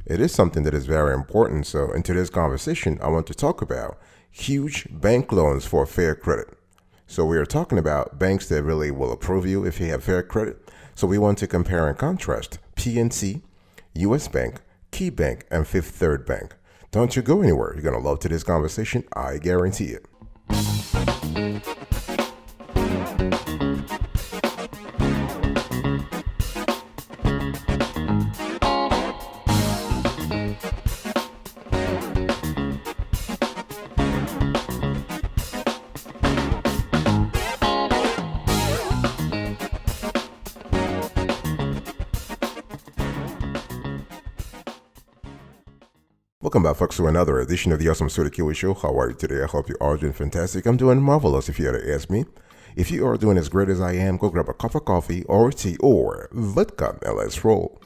It is something that is very important. So in today's conversation, I want to talk about huge bank loans for fair credit. So we are talking about banks that really will approve you if you have fair credit. So we want to compare and contrast PNC, US Bank, KeyBank, and Fifth Third Bank. Don't you go anywhere. You're going to love today's conversation. I guarantee it. Welcome back, folks, to another edition of the Awesome Sort of Kiwi Show. How are you today? I hope you are doing fantastic. I'm doing marvelous, if you had to ask me. If you are doing as great as I am, go grab a cup of coffee or tea or vodka and let's roll.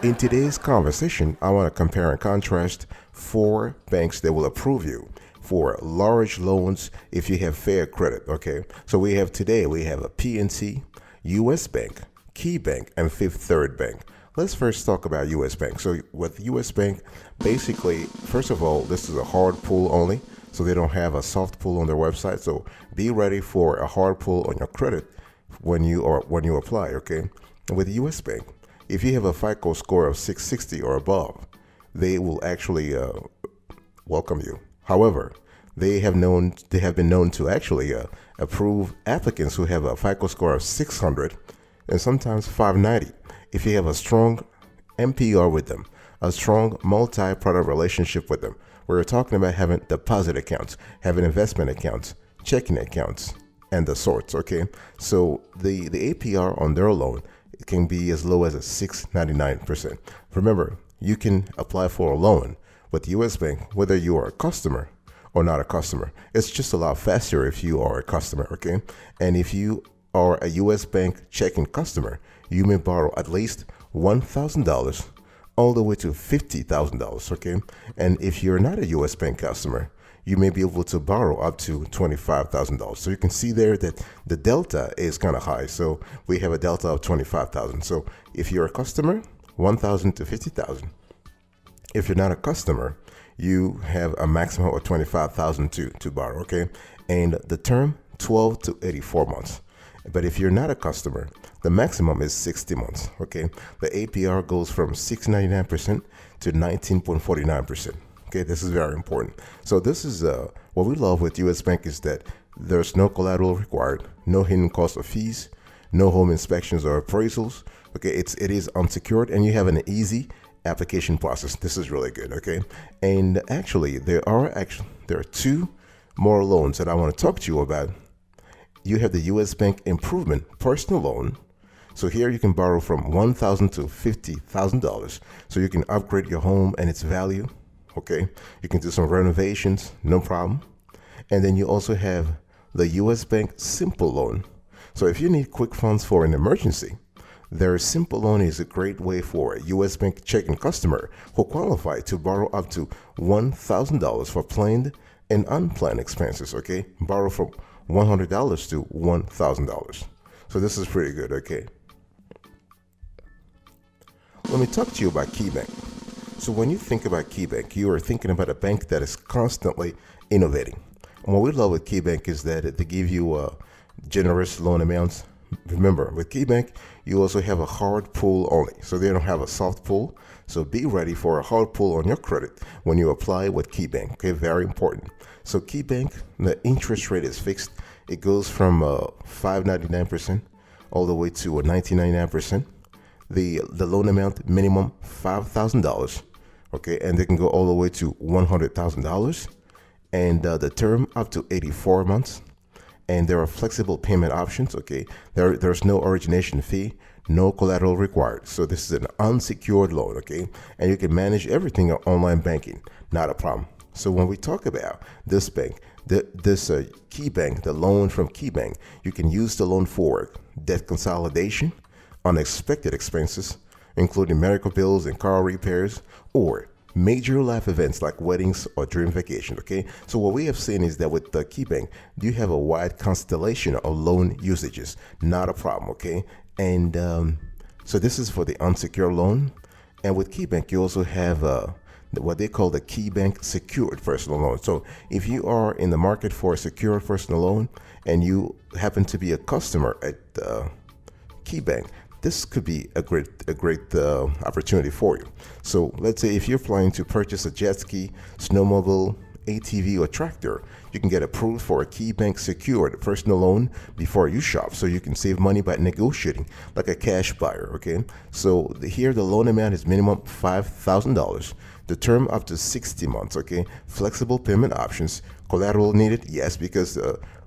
In today's conversation, I want to compare and contrast 4 banks that will approve you for large loans if you have fair credit, okay? So we have a PNC, US Bank, KeyBank, and Fifth Third Bank. Let's first talk about US Bank. So with US Bank, basically, first of all, this is a hard pull only. So they don't have a soft pull on their website. So be ready for a hard pull on your credit when you apply, okay? And with US Bank, if you have a FICO score of 660 or above, they will actually welcome you. However, they have been known to actually approve applicants who have a FICO score of 600 and sometimes 590. If you have a strong MPR with them, a strong multi-product relationship with them, we're talking about having deposit accounts, having investment accounts, checking accounts, and the sorts, okay? So the APR on their loan can be as low as 6.99%. Remember, you can apply for a loan with US Bank whether you are a customer or not a customer. It's just a lot faster if you are a customer, okay? And if you are a US Bank checking customer, you may borrow at least $1,000 all the way to $50,000, okay? And if you're not a US Bank customer, you may be able to borrow up to $25,000. So you can see there that the delta is kind of high. So we have a delta of $25,000. So if you're a customer, $1,000 to $50,000. If you're not a customer, you have a maximum of $25,000 to borrow, okay? And the term, 12 to 84 months. But if you're not a customer, the maximum is 60 months, okay? The APR goes from 6.99% to 19.49%. Okay, this is very important. So this is what we love with US Bank is that there's no collateral required, no hidden cost of fees, no home inspections or appraisals. Okay, it is unsecured and you have an easy application process. This is really good, okay? And actually, there are 2 more loans that I want to talk to you about. You have the US Bank Improvement Personal Loan. So here you can borrow from $1,000 to $50,000. So you can upgrade your home and its value. Okay, you can do some renovations, no problem. And then you also have the US Bank Simple Loan. So if you need quick funds for an emergency, their Simple Loan is a great way for a US Bank checking customer who qualify to borrow up to $1,000 for planned and unplanned expenses. Okay, borrow from $100 to $1,000. So this is pretty good, okay? Let me talk to you about KeyBank. So when you think about KeyBank, you are thinking about a bank that is constantly innovating. And what we love with KeyBank is that they give you generous loan amounts. Remember, with KeyBank, you also have a hard pull only. So they don't have a soft pull. So be ready for a hard pull on your credit when you apply with KeyBank. Okay, very important. So KeyBank, the interest rate is fixed. It goes from 5.99% all the way to 19.99%. The loan amount minimum $5,000. Okay, and they can go all the way to $100,000, and the term up to 84 months. And there are flexible payment options. Okay, there's no origination fee, no collateral required. So this is an unsecured loan. Okay, and you can manage everything on online banking, not a problem. So when we talk about this bank, this KeyBank, the loan from KeyBank, you can use the loan for debt consolidation, unexpected expenses, including medical bills and car repairs, or major life events like weddings or dream vacation, okay? So what we have seen is that with the KeyBank, you have a wide constellation of loan usages, not a problem, okay? And so this is for the unsecured loan. And with KeyBank, you also have what they call the KeyBank secured personal loan. So if you are in the market for a secured personal loan and you happen to be a customer at KeyBank, this could be a great opportunity for you. So let's say if you're planning to purchase a jet ski, snowmobile, ATV, or tractor, you can get approved for a KeyBank secured personal loan before you shop, so you can save money by negotiating like a cash buyer. Okay, so here the loan amount is minimum $5,000. The term up to 60 months. Okay, flexible payment options. Collateral needed? Yes, because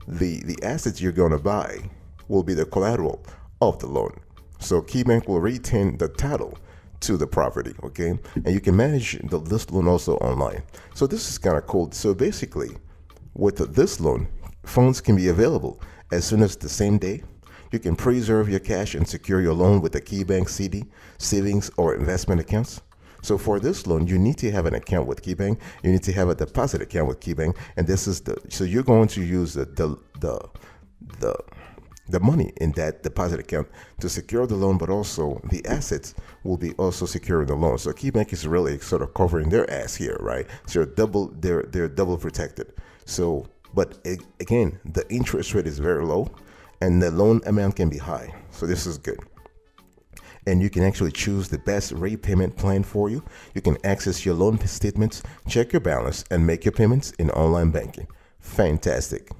the assets you're going to buy will be the collateral of the loan. So KeyBank will retain the title to the property, okay? And you can manage this loan also online. So this is kind of cool. So basically, with this loan, funds can be available as soon as the same day. You can preserve your cash and secure your loan with a KeyBank CD, savings, or investment accounts. So for this loan, you need to have an account with KeyBank. You need to have a deposit account with KeyBank, and this is so you're going to use the money in that deposit account to secure the loan, but also the assets will be also securing the loan. So KeyBank is really sort of covering their ass here, right? So they're double protected. So, but again, the interest rate is very low, and the loan amount can be high. So this is good. And you can actually choose the best repayment plan for you. You can access your loan statements, check your balance, and make your payments in online banking. Fantastic.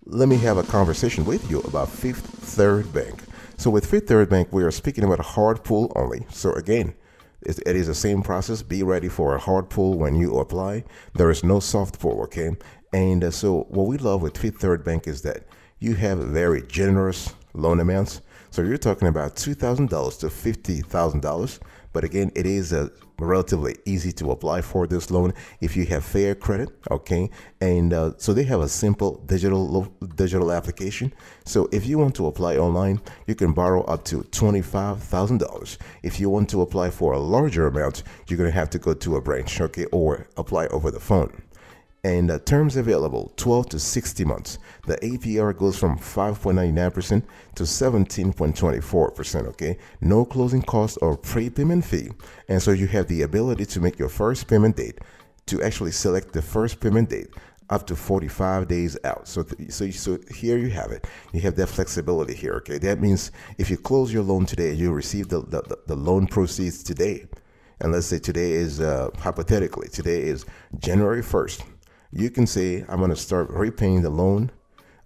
Let me have a conversation with you about Fifth Third Bank. So with Fifth Third Bank, we are speaking about a hard pull only. So again, it is the same process. Be ready for a hard pull when you apply. There is no soft pull, okay? And so what we love with Fifth Third Bank is that you have very generous loan amounts. So you're talking about $2,000 to $50,000. But again, it is relatively easy to apply for this loan if you have fair credit, okay? And so they have a simple digital application. So if you want to apply online, you can borrow up to $25,000. If you want to apply for a larger amount, you're going to have to go to a branch, okay, or apply over the phone. And terms available 12 to 60 months. The APR goes from 5.99% to 17.24%. Okay, no closing cost or prepayment fee, and so you have the ability to make your first payment date, to actually select the first payment date up to 45 days out. So here you have it. You have that flexibility here. Okay, that means if you close your loan today, you receive the loan proceeds today, and let's say today is hypothetically today is January 1st. You can say, I'm going to start repaying the loan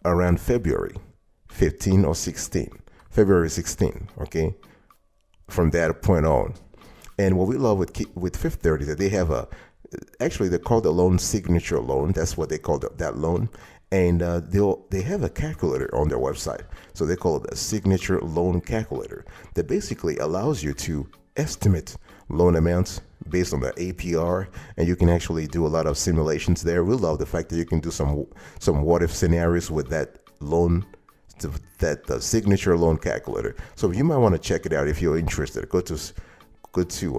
around February 15 or 16, February 16, okay, from that point on. And what we love with Fifth Third is that they have actually they call the loan signature loan. That's what they call that loan. And they have a calculator on their website. So they call it a signature loan calculator that basically allows you to estimate loan amounts based on the APR, and you can actually do a lot of simulations there. We love the fact that you can do some what if scenarios with that loan, that signature loan calculator. So you might want to check it out if you're interested. Go to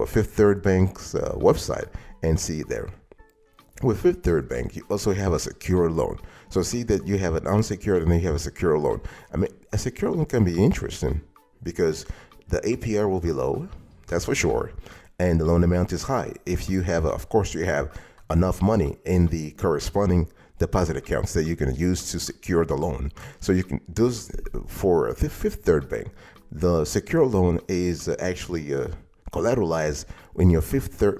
Fifth Third Bank's website and see it there. With Fifth Third Bank, you also have a secure loan. So see that you have an unsecured and then you have a secure loan. I mean, a secure loan can be interesting because the APR will be low, that's for sure, and the loan amount is high. If you have, of course, you have enough money in the corresponding deposit accounts that you can use to secure the loan. So you can do for the Fifth Third Bank. The secure loan is actually collateralized in your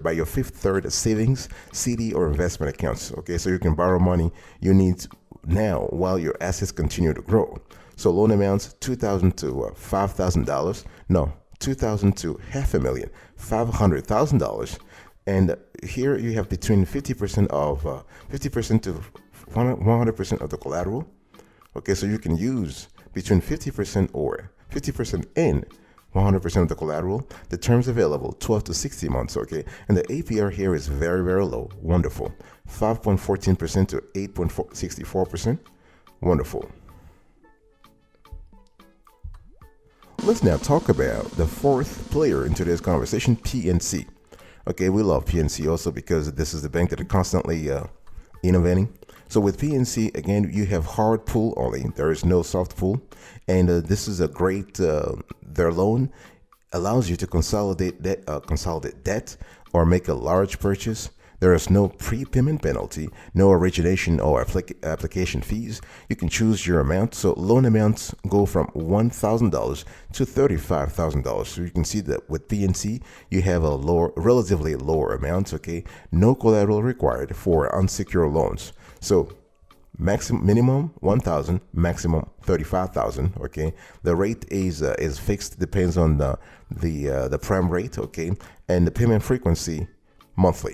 by your Fifth Third savings, CD, or investment accounts. Okay, so you can borrow money you need now while your assets continue to grow. So loan amounts $2,000 to $5,000. No, $2,000 to $500,000, $500,000, and here you have between 50% to 100% of the collateral. Okay, so you can use between 50% or 50% and 100% of the collateral. The terms available 12 to 60 months. Okay, and the APR here is very, very low. Wonderful, 5.14% to 8.64%. Wonderful. Let's now talk about the fourth player in today's conversation, PNC. Okay, we love PNC also because this is the bank that are constantly innovating. So with PNC, again, you have hard pull only. There is no soft pull. And this is a great, their loan allows you to consolidate debt or make a large purchase. There is no prepayment penalty, no origination or application fees. You can choose your amount. So loan amounts go from $1,000 to $35,000. So you can see that with PNC, you have a relatively lower amount. Okay, no collateral required for unsecured loans. So minimum 1,000, maximum 35,000. Okay, the rate is fixed, depends on the prime rate. Okay, and the payment frequency monthly.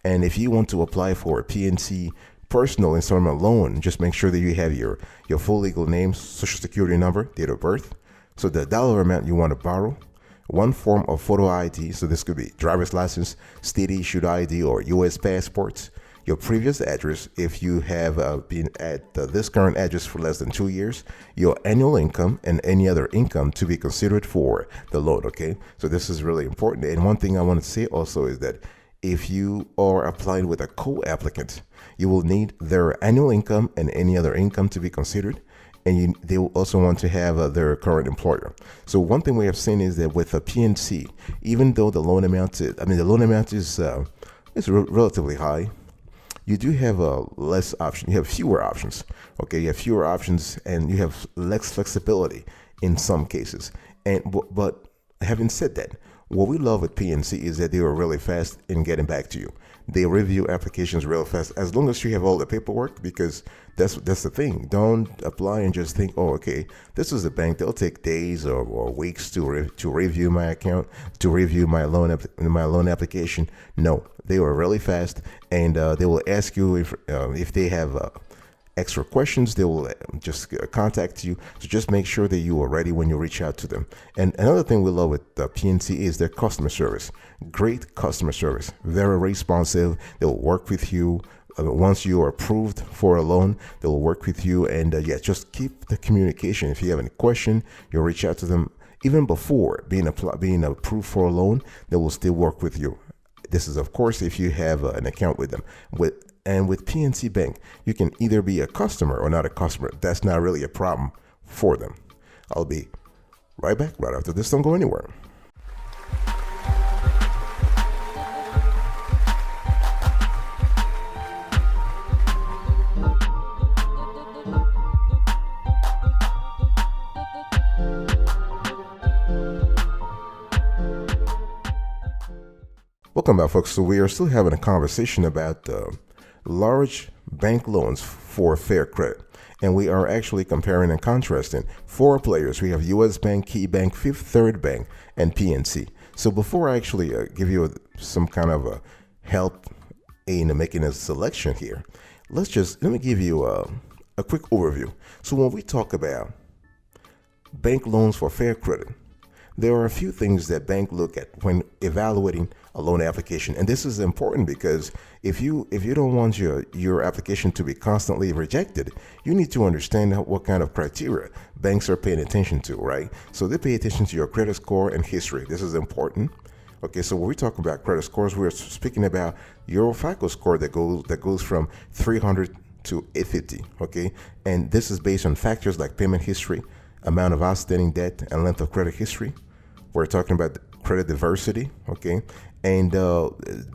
And if you want to apply for a PNC personal installment loan, just make sure that you have your full legal name, social security number, date of birth. So the dollar amount you want to borrow, one form of photo ID. So this could be driver's license, state issued ID, or U.S. passports. Your previous address, if you have been at this current address for less than 2 years, your annual income, and any other income to be considered for the loan. Okay, so this is really important. And one thing I want to say also is that if you are applying with a co-applicant, you will need their annual income and any other income to be considered. And they will also want to have their current employer. So one thing we have seen is that with a PNC, even though the loan amount is relatively high, you do have less option. You have fewer options. Okay, you have fewer options and you have less flexibility in some cases. But having said that, what we love with PNC is that they are really fast in getting back to you. They review applications real fast, as long as you have all the paperwork, because that's the thing. Don't apply and just think, oh, okay, this is a bank. They'll take days or weeks to review my account, to review my loan application. No, they are really fast, and they will ask you if they have extra questions. They will just contact you. So just make sure that you are ready when you reach out to them. And another thing we love with PNC is their customer service. Great customer service, very responsive. They'll work with you. Once you are approved for a loan, they'll work with you. And just keep the communication. If you have any question, you'll reach out to them. Even before being approved for a loan, they will still work with you. This is, of course, if you have an account with them. And with PNC Bank, you can either be a customer or not a customer. That's not really a problem for them. I'll be right back right after this. Don't go anywhere. Welcome back, folks. So we are still having a conversation about large bank loans for fair credit. And we are actually comparing and contrasting four players. We have U.S. Bank, KeyBank, Fifth Third Bank, and PNC. So before I actually give you some kind of help in making a selection here, let me give you a quick overview. So when we talk about bank loans for fair credit, there are a few things that banks look at when evaluating a loan application. And this is important because if you don't want your application to be constantly rejected, you need to understand what kind of criteria banks are paying attention to, right? So they pay attention to your credit score and history. This is important. Okay, so when we talk about credit scores, we're speaking about your FICO score that goes from 300 to 850, okay? And this is based on factors like payment history, amount of outstanding debt, and length of credit history. We're talking about credit diversity, okay? And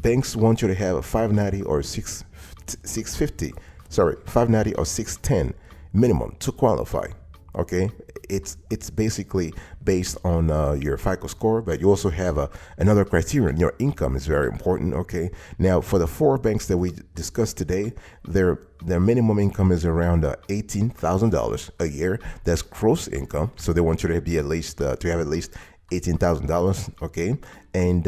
banks want you to have a 590 or 650, 590 or 610 minimum to qualify, okay? It's basically based on your FICO score, but you also have another criterion. Your income is very important, okay? Now, for the four banks that we discussed today, their minimum income is around $18,000 a year. That's gross income, so they want you to be at least to have at least $18,000, okay? And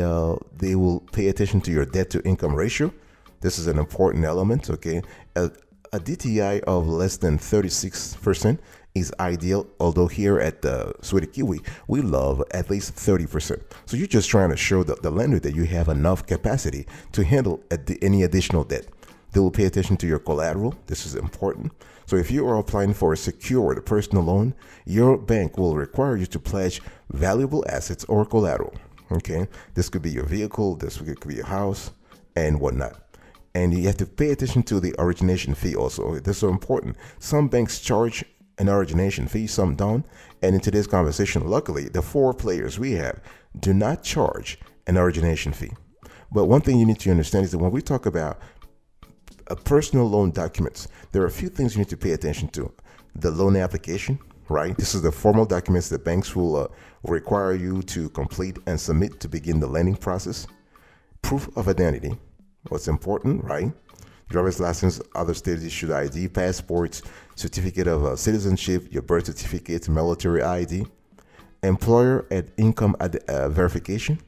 they will pay attention to your debt to income ratio. This is an important element, okay? A DTI of less than 36% is ideal, although here at Sweetie Kiwi, we love at least 30%. So you're just trying to show the lender that you have enough capacity to handle any additional debt. They will pay attention to your collateral. This is important. So if you are applying for a secured personal loan, your bank will require you to pledge valuable assets or collateral. Okay, this could be your vehicle, this could be your house, and whatnot. And you have to pay attention to the origination fee also. This is so important. Some banks charge an origination fee, some don't. And in today's conversation, luckily, the four players we have do not charge an origination fee. But one thing you need to understand is that when we talk about personal loan documents, there are a few things you need to pay attention to. The loan application, right? This is the formal documents that banks will require you to complete and submit to begin the lending process. Proof of identity, what's important, right? Driver's license, other state issued ID, passports, certificate of citizenship, your birth certificate, military ID, employer and income verification.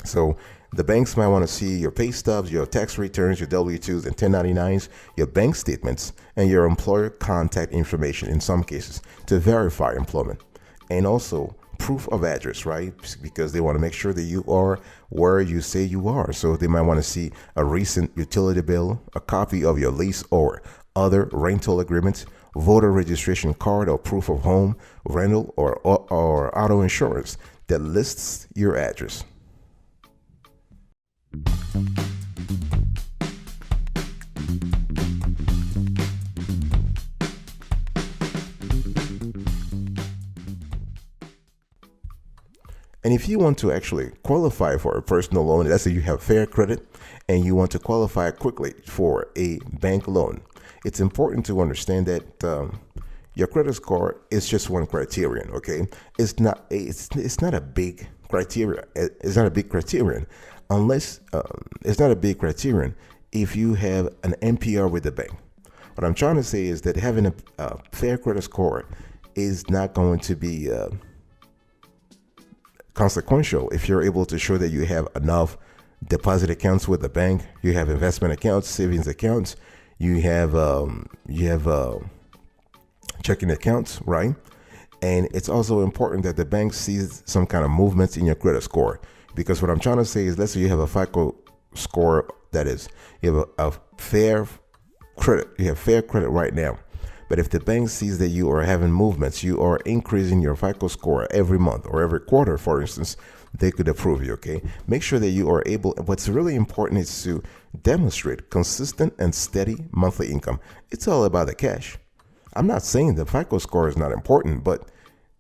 So the banks might want to see your pay stubs, your tax returns, your W-2s and 1099s, your bank statements, and your employer contact information in some cases to verify employment. And also proof of address, right? Because they want to make sure that you are where you say you are. So they might want to see a recent utility bill, a copy of your lease or other rental agreements, voter registration card or proof of home, rental or auto insurance that lists your address. And if you want to actually qualify for a personal loan, let's say you have fair credit and you want to qualify quickly for a bank loan, it's important to understand that your credit score is just one criterion. Okay, it's not a big criteria. It's not a big criterion unless it's not a big criterion if you have an MPR with the bank. What I'm trying to say is that having a fair credit score is not going to be consequential if you're able to show that you have enough deposit accounts with the bank, you have investment accounts, savings accounts, you have checking accounts, right? And it's also important that the bank sees some kind of movements in your credit score, because what I'm trying to say is, let's say you have a FICO score that is, you have a fair credit, you have fair credit right now. But if the bank sees that you are having movements, you are increasing your FICO score every month or every quarter, for instance, they could approve you, okay? Make sure that you are able, what's really important is to demonstrate consistent and steady monthly income. It's all about the cash. I'm not saying the FICO score is not important, but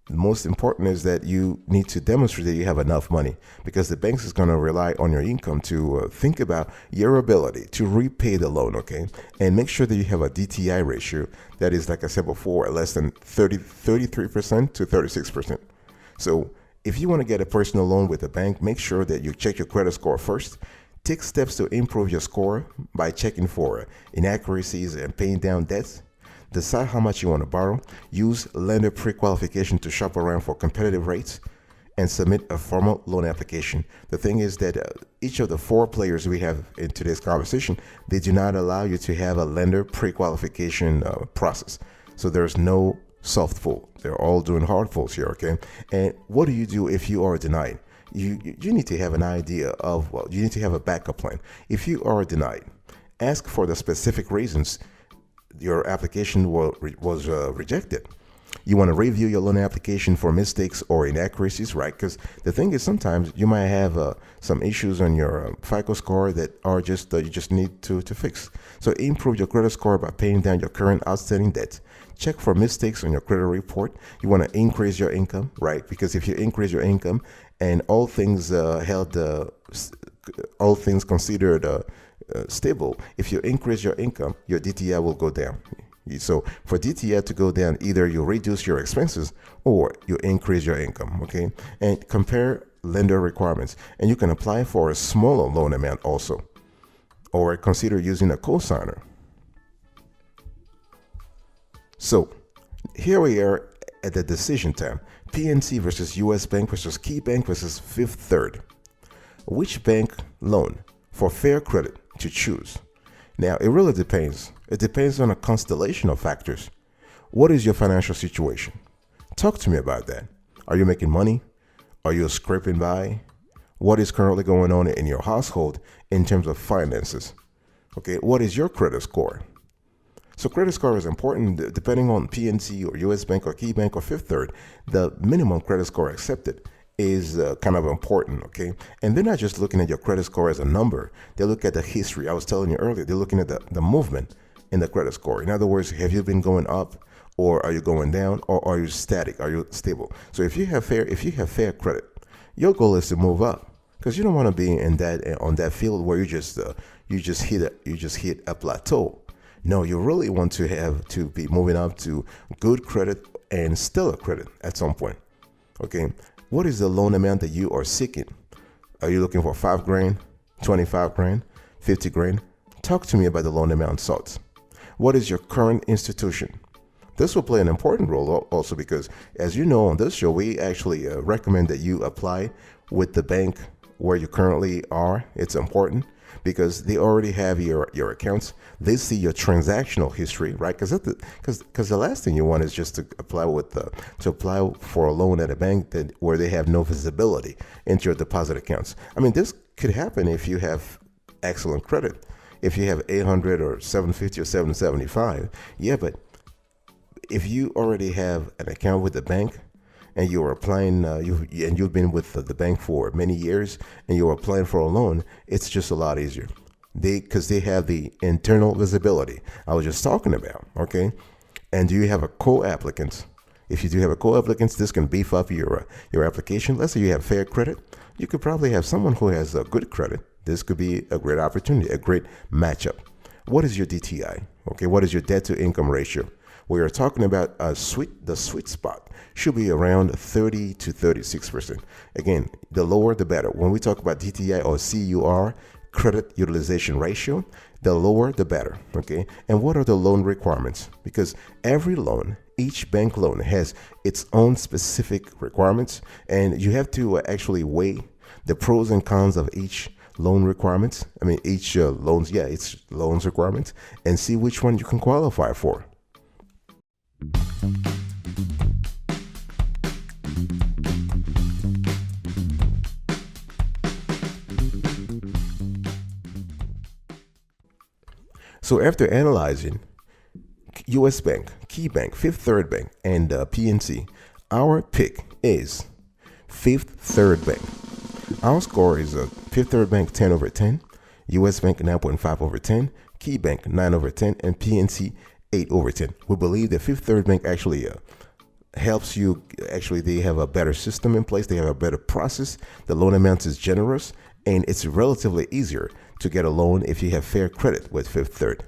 the most important is that you need to demonstrate that you have enough money, because the banks is going to rely on your income to think about your ability to repay the loan, okay? And make sure that you have a DTI ratio that is, like I said before, less than 33% to 36%. So if you want to get a personal loan with a bank, make sure that you check your credit score first. Take steps to improve your score by checking for inaccuracies and paying down debts. Decide how much you want to borrow. Use lender pre-qualification to shop around for competitive rates and submit a formal loan application. The thing is that each of the four players we have in today's conversation, they do not allow you to have a lender pre-qualification process. So there's no soft pull. They're all doing hard pulls here, okay? And what do you do if you are denied? You need to have an idea of, well, you need to have a backup plan. If you are denied, ask for the specific reasons your application was rejected. You want to review your loan application for mistakes or inaccuracies, right? Because the thing is, sometimes you might have some issues on your FICO score that are just you just need to fix. So improve your credit score by paying down your current outstanding debt. Check for mistakes on your credit report. You want to increase your income, right? Because if you increase your income and all things considered stable, if you increase your income, your DTI will go down. So for DTI to go down, either you reduce your expenses or you increase your income, okay? And compare lender requirements. And you can apply for a smaller loan amount also, or consider using a cosigner. So here we are at the decision time. PNC versus US Bank versus KeyBank versus Fifth Third. Which bank loan for fair credit to choose? Now, it really depends. It depends on a constellation of factors. What is your financial situation? Talk to me about that. Are you making money? Are you scraping by? What is currently going on in your household in terms of finances? Okay, what is your credit score? So credit score is important depending on PNC or US Bank or KeyBank or Fifth Third. The minimum credit score accepted is kind of important, okay? And they're not just looking at your credit score as a number. They look at the history. I was telling you earlier, they're looking at the movement in the credit score. In other words, have you been going up, or are you going down, or are you static? Are you stable? So if you have fair credit, your goal is to move up, because you don't want to be in that on that field where you just hit a plateau. No, you really want to have to be moving up to good credit and stellar credit at some point. Okay, what is the loan amount that you are seeking? Are you looking for $5,000, $25,000, $50,000? Talk to me about the loan amount sought. What is your current institution? This will play an important role also because, as you know, on this show, we actually recommend that you apply with the bank where you currently are. It's important because they already have your accounts. They see your transactional history, right? Because the last thing you want is just to apply for a loan at a bank where they have no visibility into your deposit accounts. I mean, this could happen if you have excellent credit. If you have 800 or 750 or 775, yeah, but if you already have an account with the bank and you're applying, you've been with the bank for many years and you're applying for a loan, it's just a lot easier. Because they have the internal visibility I was just talking about, okay? And do you have a co-applicant? If you do have a co-applicant, this can beef up your application. Let's say you have fair credit. You could probably have someone who has a good credit. This could be a great opportunity, a great matchup. What is your DTI? Okay, what is your debt to income ratio? We are talking about the sweet spot should be around 30 to 36%. Again, the lower the better. When we talk about DTI or CUR, credit utilization ratio, the lower the better, okay? And what are the loan requirements? Because every loan, each bank loan has its own specific requirements, and you have to actually weigh the pros and cons of each loan requirements. I mean, each its loans requirements, and see which one you can qualify for. So after analyzing U.S. Bank, KeyBank, Fifth Third Bank, and PNC, our pick is Fifth Third Bank. Our score is Fifth Third Bank 10 over 10, U.S. Bank 9.5 over 10, KeyBank 9 over 10, and PNC 8 over 10. We believe that Fifth Third Bank actually helps you. Actually, they have a better system in place. They have a better process. The loan amount is generous, and it's relatively easier to get a loan if you have fair credit with Fifth Third.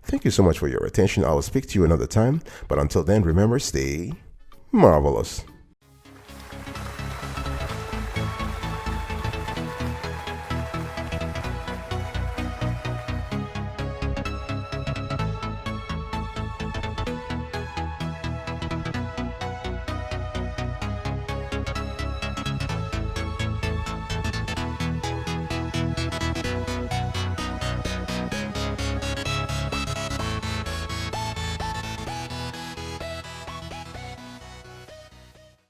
Thank you so much for your attention. I will speak to you another time. But until then, remember, stay marvelous.